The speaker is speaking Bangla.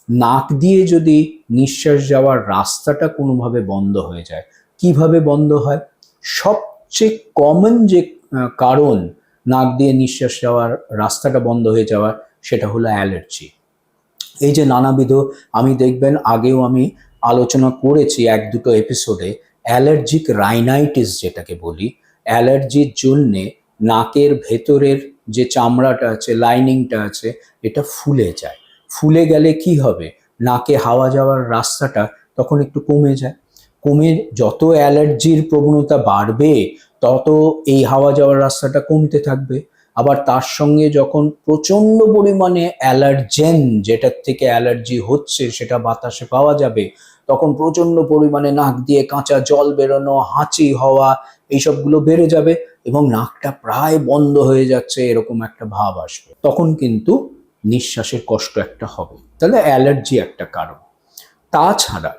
নাক দিয়ে যদি নিঃশ্বাস যাওয়ার রাস্তাটা কোনোভাবে বন্ধ হয়ে যায়, কিভাবে বন্ধ হয়? সবচেয়ে কমন যে কারণ নাক দিয়ে নিঃশ্বাস যাওয়ার রাস্তাটা বন্ধ হয়ে যাওয়ার, সেটা হলো অ্যালার্জি। এই যে নানাবিধ, আমি দেখবেন আগেও আমি আলোচনা করেছি এক দুটো এপিসোডে, অ্যালার্জিক রাইনাইটিস যেটাকে বলি, অ্যালার্জির জন্যে নাকের ভেতরের যে চামড়াটা আছে, লাইনিংটা আছে, এটা ফুলে যায়। ফুলে গেলে কি হবে? নাকে হাওয়া যাওয়ার রাস্তাটা তখন একটু কমে যায়। কমে যত অ্যালার্জির প্রবণতা বাড়বে, তত এই হাওয়া যাওয়ার রাস্তাটা কমতে থাকবে। আবার তার সঙ্গে যখন প্রচণ্ড পরিমাণে অ্যালার্জেন, যেটার থেকে অ্যালার্জি হচ্ছে সেটা বাতাসে পাওয়া যাবে, তখন প্রচণ্ড পরিমাণে নাক দিয়ে কাঁচা জল বেরোনো, হাঁচি হওয়া, এইসবগুলো বেড়ে যাবে এবং নাকটা প্রায় বন্ধ হয়ে যাচ্ছে এরকম একটা ভাব আসবে। তখন কিন্তু নিঃশ্বাসের কষ্ট একটা হবে। তাহলে অ্যালার্জি একটা কারণ। তাছাড়া